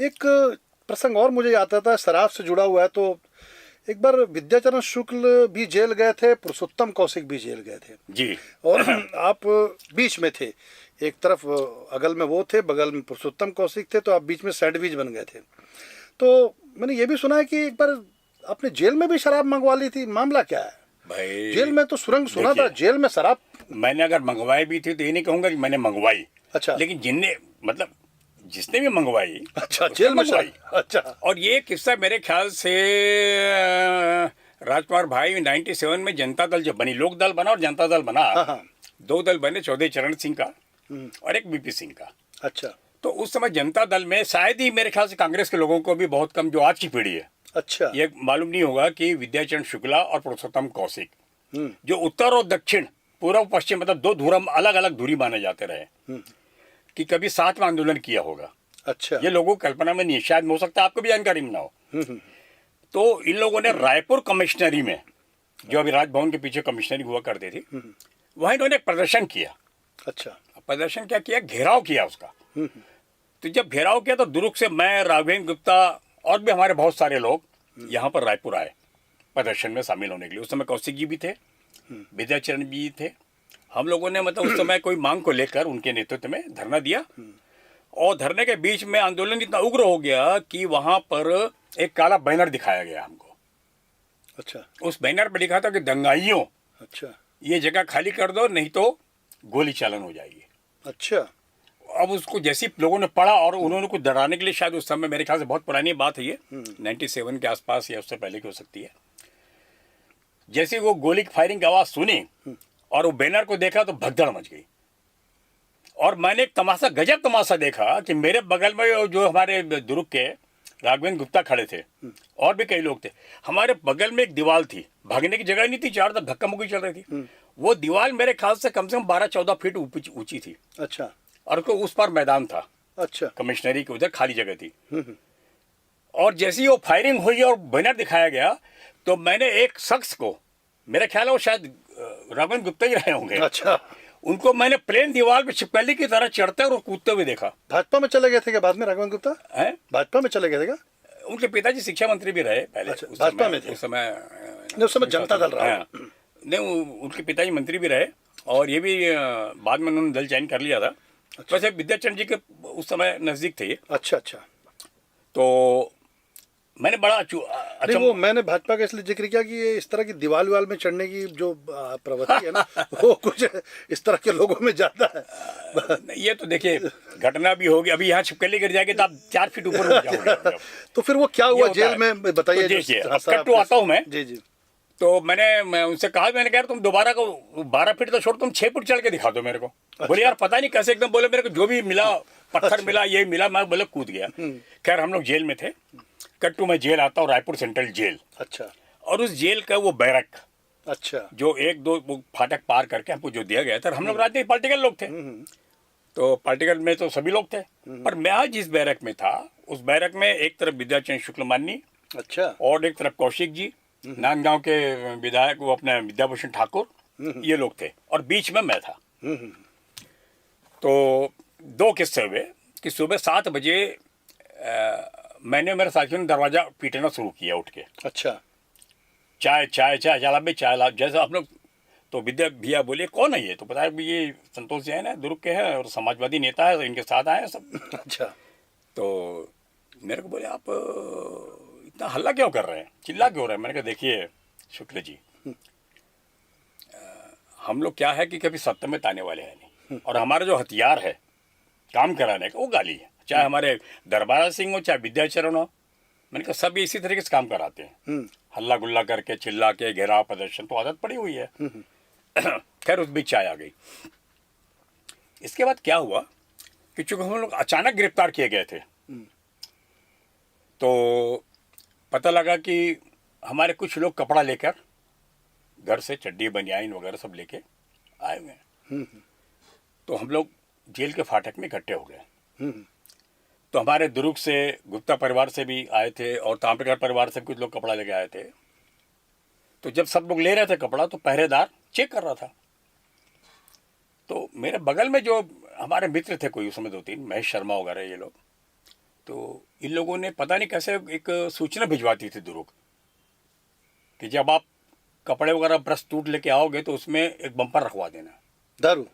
एक प्रसंग और मुझे याद आता है, शराब से जुड़ा हुआ है। तो एक बार विद्याचरण शुक्ल भी जेल गए थे, पुरुषोत्तम कौशिक भी जेल गए थे जी। और आप बीच में थे। एक तरफ अगल में वो थे, बगल में पुरुषोत्तम कौशिक थे, तो आप बीच में सैंडविच बन गए थे। तो मैंने ये भी सुना है कि एक बार आपने जेल में भी शराब मंगवा ली थी, मामला क्या है? जेल भाई में तो सुरंग सुना था, देखिए, जेल में शराब। मैंने अगर मंगवाई भी थी तो ये नहीं कहूंगा कि मैंने मंगवाई। अच्छा लेकिन जिनने मतलब जिसने भी मंगवाई अच्छा, उसने जेल में मंगवाई। शराब, अच्छा और ये किस्सा मेरे ख्याल से राजकुमार भाई 97 में जनता दल जब बनी, लोक दल बना और जनता दल बना, हाँ हाँ। दो दल बने, चौधरी चरण सिंह का हम्म, और एक बीपी सिंह का। अच्छा तो उस समय जनता दल में शायद ही मेरे ख्याल से कांग्रेस के लोगों को भी बहुत कम, जो आज की पीढ़ी है, अच्छा। ये मालूम नहीं होगा कि विद्याचरण शुक्ला और पुरुषोत्तम कौशिक, हम्म जो उत्तर और दक्षिण, पूर्व पश्चिम, मतलब दो धुरम, अलग अलग धुरी माने जाते रहे, हम्म, कि कभी साथ में आंदोलन किया होगा। अच्छा। ये लोगों की कल्पना में नहीं है, शायद हो सकता है आपको भी जानकारी में ना हो। हम्म, तो इन लोगों ने रायपुर कमिश्नरी में, जो अभी राजभवन के पीछे कमिश्नरी हुआ करती थी, वहां इन्होंने एक प्रदर्शन किया। अच्छा। प्रदर्शन क्या किया? घेराव किया उसका। हम्म, तो जब घेराव किया तो दुर्ग से मैं, राघवेंद्र गुप्ता और भी हमारे बहुत सारे लोग यहाँ पर रायपुर आए प्रदर्शन में शामिल होने के लिए। उस समय कौशिक जी भी थे, विद्याचरण भी थे। हम लोगों ने मतलब उस समय कोई मांग को लेकर उनके नेतृत्व में धरना दिया, और धरने के बीच में आंदोलन इतना उग्र हो गया कि वहां पर एक काला बैनर दिखाया गया हमको। अच्छा उस बैनर पर लिखा था कि दंगाइयों, अच्छा ये जगह खाली कर दो, नहीं तो गोली चालन हो जाएगी। अच्छा। अब उसको जैसे ही लोगों ने पढ़ा और उन्होंने कुछ डराने के लिए, शायद उस समय, मेरे ख्याल से बहुत पुरानी बात है ये, 97 के आसपास या उससे पहले की हो सकती है, जैसे वो गोली की फायरिंग की आवाज सुनी और वो बैनर को देखा तो भगदड़ मच गई। और मैंने एक तमाशा, गजब तमाशा देखा कि मेरे बगल में जो हमारे दुर्ग के राघवेंद्र गुप्ता खड़े थे, और भी कई लोग थे। हमारे बगल में एक दीवार थी, भागने की जगह नहीं थी, चारों तरफ धक्का मुक्की चल रही थी। वो दीवार मेरे ख्याल से कम 12-14 फीट ऊंची थी, अच्छा और उसको उस पर मैदान था, अच्छा। कमिश्नरी के उधर खाली जगह थी। और जैसे ही वो फायरिंग हुई और बैनर दिखाया गया, तो मैंने एक शख्स को, मेरा ख्याल है वो शायद राघवेंद्र गुप्ता ही रहे होंगे, अच्छा। उनको मैंने प्लेन दीवार पे छिपकली की तरह चढ़ते और कूदते हुए देखा। भाजपा में चले गए थे क्या बाद में राघवेंद्र गुप्ता? है, भाजपा में चले गए थे क्या? उनके पिताजी शिक्षा मंत्री भी रहे पहले। अच्छा, भाजपा में थे उस समय नहीं, उस समय जनता दल रहा। हाँ, नहीं, उनके पिताजी मंत्री भी रहे, और ये भी बाद में उन्होंने दल चयन कर लिया था। अच्छा। वैसे विद्याचरण जी के उस समय नजदीक थे ये। अच्छा अच्छा। तो मैंने बड़ा नहीं, वो मैंने भाजपा का इसलिए जिक्र किया कि ये इस तरह की दीवार विवाल में चढ़ने की जो प्रवृत्ति है ना, वो कुछ इस तरह के लोगों में ज्यादा है। ये तो देखिए घटना भी होगी, अभी यहाँ छिपकली गिर जाएगी तो आप 4 फीट ऊपर उठ जाओगे। तो फिर वो क्या हुआ जेल में, बताइए। तो देखिए, अब कट टू आता हूँ मैं। जी जी। तो मैं उनसे कहा, मैंने कहा तुम दोबारा को 12 फीट तो छोड़, तुम 6 फीट चढ़ के दिखा दो मेरे को। बोले यार पता नहीं कैसे, एकदम बोले मेरे को जो भी मिला, पत्थर मिला, ये मिला, मैं बोले कूद गया। खैर हम लोग जेल में थे। कट्टू में जेल आता हूँ, रायपुर सेंट्रल जेल। अच्छा। और उस जेल का वो बैरक, अच्छा। जो 1-2 फाटक पार करके हमको जो दिया गया था, हम लोग राजनीतिक पॉलिटिकल लोग थे, तो पॉलिटिकल में तो सभी लोग थे, पर मैं आज जिस बैरक में था, उस बैरक में एक तरफ विद्याचरण शुक्ल माननी, अच्छा। और एक तरफ कौशिक जी, नांदगांव के विधायक, वो अपने विद्याभूषण ठाकुर, ये लोग थे, और बीच में मैं था। तो 2 किस्से हुए कि सुबह 7 बजे मैंने, मेरे साथियों ने दरवाजा पीटना शुरू किया उठ के। अच्छा। चाय चाय चाय चला भाई, चाय ला, जैसे आप लोग। तो विद्या भैया बोले कौन है ये? तो बताया भी ये संतोष जैन है, दुर्ग के हैं, और समाजवादी नेता है, इनके साथ आए हैं सब। अच्छा। तो मेरे को बोले आप इतना हल्ला क्यों कर रहे हैं, चिल्ला क्यों रहे हैं? मैंने कहा देखिए शुक्ल जी, हम लोग क्या है कि कभी सत्ता में ताने वाले हैं नहीं, और हमारा जो हथियार है काम कराने का, वो गाली है। चाहे हमारे दरबारा सिंह हो, चाहे विद्याचरण हो, मैंने कहा सब इसी तरीके से काम कराते हैं, हल्ला गुल्ला करके, चिल्ला के, घेराव, प्रदर्शन, तो आदत पड़ी हुई है। खैर उस बीच चाय आ गई। इसके बाद क्या हुआ कि चूंकि हम लोग अचानक गिरफ्तार किए गए थे, तो पता लगा कि हमारे कुछ लोग कपड़ा लेकर घर से, चड्डी बनियाइन वगैरह सब लेके आए हुए हैं। तो हम लोग जेल के फाटक में इकट्ठे हो गए। तो हमारे दुर्ग से, गुप्ता परिवार से भी आए थे, और तांपेकर परिवार से कुछ लोग कपड़ा लेके आए थे। तो जब सब लोग ले रहे थे कपड़ा, तो पहरेदार चेक कर रहा था। तो मेरे बगल में जो हमारे मित्र थे कोई उस समय 2-3, महेश शर्मा वगैरह ये लोग, तो इन लोगों ने पता नहीं कैसे एक सूचना भिजवाती थी दुरुक कि जब आप कपड़े वगैरह ब्रश टूट लेके आओगे तो उसमें एक बम्पर रखवा देना। दारू?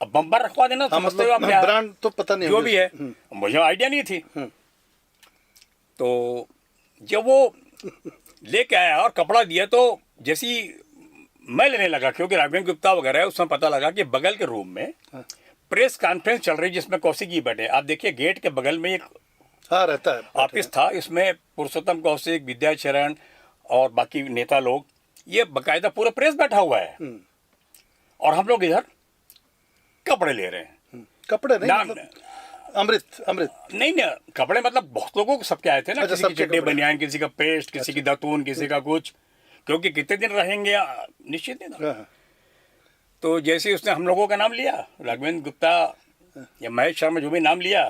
अब बम्पर रखवा देना, हाँ, समझते हो आप क्या? ब्रांड तो पता नहीं जो होगी। भी है, मुझे आइडिया नहीं थी। तो जब वो लेके आया और कपड़ा दिया तो जैसी मैं लेने लगा, क्योंकि राघवेंद्र गुप्ता वगैरह है, उसमें पता लगा कि बगल के रूम में प्रेस कॉन्फ्रेंस चल रही जिसमें कौशिक जी बैठे। आप देखिए गेट के बगल में एक हाँ रहता है ऑफिस था, इसमें पुरुषोत्तम कौशिक, विद्याचरण और बाकी नेता लोग, ये बकायदा पूरा प्रेस बैठा हुआ है और हम लोग इधर कपड़े ले रहे हैं। कपड़े नहीं, ना, मतलब अमृत अमृत नहीं ना, कपड़े मतलब बहुत लोगों को सबके आए थे ना। अच्छा, किसी की सबके चड्डी कपड़े। बनियान, किसी का पेस्ट, किसी की दातून, किसी का कुछ, क्योंकि कितने दिन रहेंगे निश्चित नहीं था। हाँ, तो जैसे ही उसने हम लोगों का नाम लिया, राघवेंद्र गुप्ता या महेश शर्मा जो भी नाम लिया,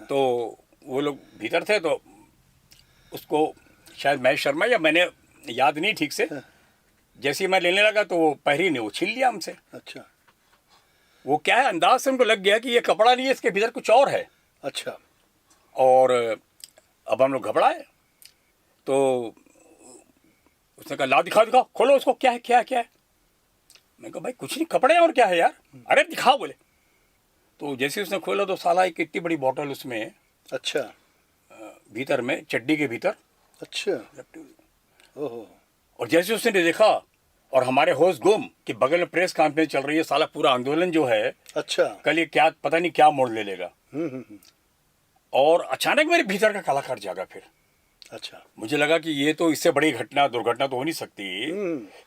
तो वो लोग भीतर थे, तो उसको शायद महेश शर्मा या मैंने याद नहीं ठीक से, जैसे ही मैं लेने लगा तो वो पहरी ने वो छीन लिया हमसे। अच्छा वो क्या है, अंदाज से उनको लग गया कि ये कपड़ा नहीं है, इसके भीतर कुछ और है। अच्छा। और अब हम लोग घबराए, तो उसने कहा ला दिखाओ दिखाओ, खोलो उसको, क्या है क्या है क्या है। मैं कहा भाई कुछ नहीं, कपड़े हैं और क्या है यार, अरे दिखाओ बोले। तो जैसे उसने खोला तो साला एक इतनी बड़ी बोतल उसमें अच्छा भीतर में, चड्डी के भीतर। अच्छा। ओहो। और जैसे उसने देखा और हमारे होश गुम कि बगल में प्रेस कॉन्फ्रेंस चल रही है, साला पूरा आंदोलन जो है अच्छा। कल ये क्या पता नहीं क्या मोड़ ले लेगा। और अचानक मेरे भीतर का कलाकार जागा फिर। अच्छा। मुझे लगा कि ये तो इससे बड़ी घटना दुर्घटना तो हो नहीं सकती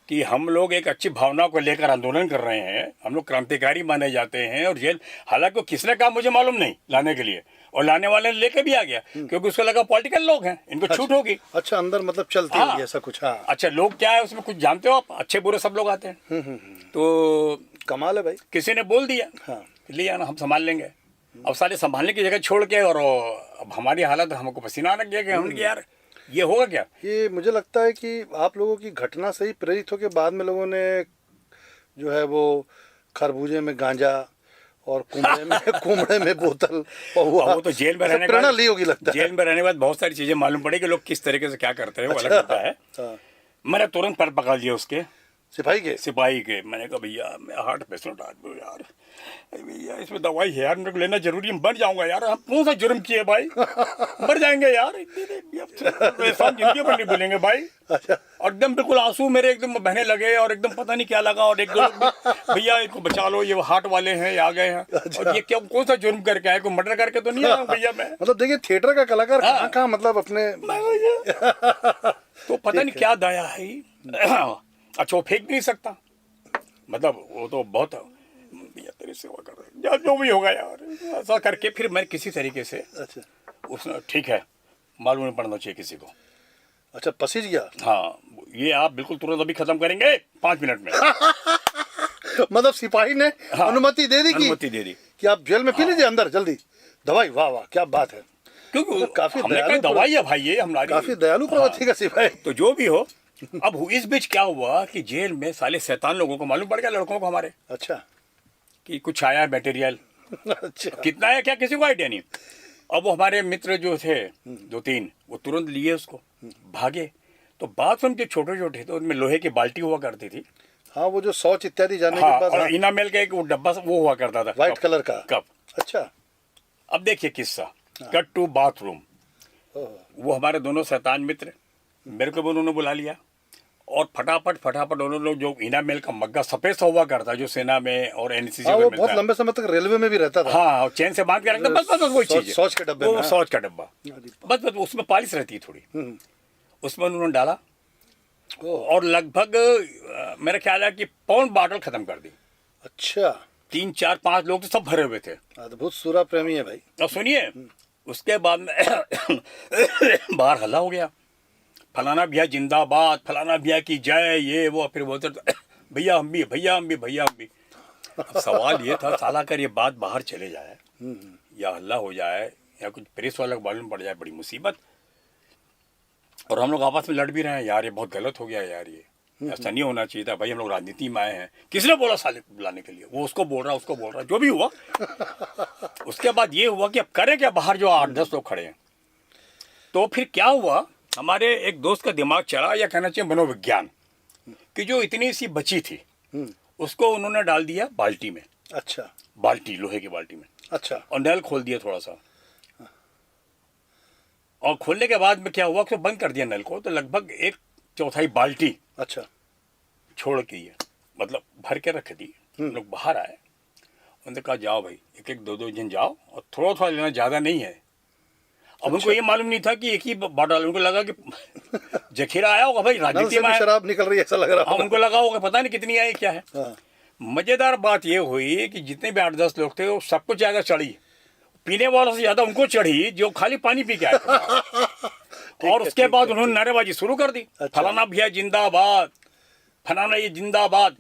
कि हम लोग एक अच्छी भावना को लेकर आंदोलन कर रहे हैं, हम लोग क्रांतिकारी माने जाते हैं और जेल, हालांकि किसने कहा मुझे मालूम नहीं लाने के लिए, और लाने वाले ने लेके भी आ गया क्योंकि उसको लगा पॉलिटिकल लोग हैं, इनको छूट होगी। अच्छा, अंदर मतलब चलती हाँ। होगी ऐसा कुछ। हाँ अच्छा, लोग क्या है उसमें कुछ जानते हो आप, अच्छे बुरे सब लोग आते हैं। तो कमाल है भाई। किसी ने बोल दिया हाँ। ले आना, हम संभाल लेंगे। अब सारे संभालने की जगह छोड़ के, और अब हमारी हालत, हमको पसीना आने गया कि हमने कहा यार ये होगा क्या। ये मुझे लगता है कि आप लोगों की घटना से ही प्रेरित होकर बाद में लोगों ने जो है वो खरबूजे में गांजा और कुमड़े में बोतल पहुआ, वो तो जेल में रहने के प्रेरणा बाद, ली होगी लगता है। जेल में रहने के बाद बहुत सारी चीजें मालूम पड़ी कि लोग किस तरीके से क्या करते हैं, वो अलग होता है। हाँ। मैंने तुरंत पर पकड़ लिया उसके, सिपाही के। मैंने कहा भैया मैं हार्ट पेशेंट आदमी हूँ यार, भैया इसमें दवाई है यार, मेरे को लेना जरूरी है, मर जाऊंगा यार। हम कौन सा जुर्म किए भाई, मर जाएंगे यार, एहसान जिंदगी पर नहीं भूलेंगे भाई। और एकदम बिल्कुल आंसू मेरे एकदम बहने लगे और एकदम पता नहीं क्या लगा, और एक दो लोग भैया इनको बचा लो, ये हार्ट वाले हैं, आ गए हैं। और ये क्या, कौन सा जुर्म करके आए, कोई मर्डर करके तो नहीं आया भैया मैं। मतलब देखिए थिएटर का कलाकार कहाँ मतलब अपने तो पता नहीं क्या दया है। अच्छा वो फेंक नहीं सकता, मतलब वो तो बहुत भैया तेरी सेवा कर रहे, जो भी होगा यार, ऐसा करके फिर मैं किसी तरीके से, अच्छा उसने ठीक है मालूम नहीं पड़ना चाहिए किसी को। अच्छा, पसीज गया। हाँ, ये आप बिल्कुल तुरंत अभी खत्म करेंगे 5 मिनट में। मतलब सिपाही ने अनुमति दे दी, अनुमति दे दी कि आप जेल में पी लीजिए अंदर जल्दी दवाई। वाह वाह क्या बात है, क्योंकि काफी हमने कहा दयालु दवाई है भाई, ये हमारी काफी दयालु प्रवृत्ति का सिपाही। तो जो भी हो। अब इस बीच क्या हुआ कि जेल में साले शैतान लोगों को मालूम पड़ गया, लड़कों को हमारे, अच्छा कि कुछ आया है मटेरियल। अच्छा कितना है क्या किसी को आइडिया नहीं। अब वो हमारे मित्र जो थे 2-3, वो तुरंत लिए उसको, भागे। तो बाथरूम के छोटे छोटे थे, उनमें लोहे की बाल्टी हुआ करती थी। हाँ, वो जो शौच इत्यादि जाने हाँ, के बाद और इनामेल का एक वो डब्बा वो हुआ करता था, व्हाइट कलर का कप। अच्छा। अब देखिए किस्सा, कट टू बाथरूम। वो हमारे दोनों शैतान मित्र, मेरे को भी उन्होंने बुला लिया और फटाफट उन्होंने जो इनामेल का मग्गा सफेद सा हुआ करता जो सेना में और एनसीसी हाँ, में वो मिलता बहुत है। लंबे समय तक रेलवे में भी रहता था। हाँ, और चैन से बांध के रखता, बस वही चीज, शौच के डब्बे में। शौच का डब्बा, बस उसमें पालिश रहती है थोड़ी, उसमें उन्होंने डाला और लगभग मेरा ख्याल है कि पौन बाटल खत्म कर दी। अच्छा। 3, 4, 5 लोग तो सब भरे हुए थे। अद्भुत सुरा प्रेमी है भाई। अब सुनिए, उसके बाद में बाहर हल्ला हो गया, फलाना भैया जिंदाबाद, फलाना भैया की जय, ये वो। फिर बोलते भैया हम भी, भैया हम भी, भैया हम भी। अब सवाल ये था, साला कर ये बात बाहर चले जाए या हल्ला हो जाए या कुछ प्रेस वाला को मालूम पड़ जाए, बड़ी मुसीबत। और हम लोग आपस में लड़ भी रहे हैं, यार ये बहुत गलत हो गया यार ये। ऐसा नहीं होना चाहिए था भाई, हम लोग राजनीति में आए हैं। किसने बोला साले को बुलाने के लिए? वो उसको बोल रहा, उसको बोल रहा, जो भी हुआ। उसके बाद ये हुआ कि अब करें क्या, बाहर जो 8-10 लोग खड़े हैं। तो फिर क्या हुआ, हमारे एक दोस्त का दिमाग चला, या कहना चाहिए मनोविज्ञान, कि जो इतनी सी बची थी उसको उन्होंने डाल दिया बाल्टी में। अच्छा। बाल्टी, लोहे की बाल्टी में। अच्छा। और नल खोल दिया थोड़ा सा, और खोलने के बाद में क्या हुआ कि बंद कर दिया नल को, तो लगभग 1/4 बाल्टी अच्छा। छोड़ के ये मतलब भर के रख दी। लोग बाहर आए, उन्होंने कहा जाओ भाई, एक एक 2-2 जन जाओ और थोड़ा थोड़ा लेना, ज़्यादा नहीं है। अब उनको ये मालूम नहीं था कि एक ही बॉटल, उनको लगा कि जखीरा आया होगा भाई, नल राजनीति से में भी आया। शराब निकल रही है ऐसा लग रहा हाँ, होगा। उनको लगा होगा पता नहीं कितनी आई क्या है। हाँ। मजेदार बात ये हुई कि जितने भी 8-10 लोग थे वो सबको ज़्यादा चढ़ी, पीने वालों से ज़्यादा उनको चढ़ी जो खाली पानी पी के आए थे। और उसके बाद उन्होंने नारेबाजी शुरू कर दी, फलाना भैया जिंदाबाद, फलाना ये जिंदाबाद।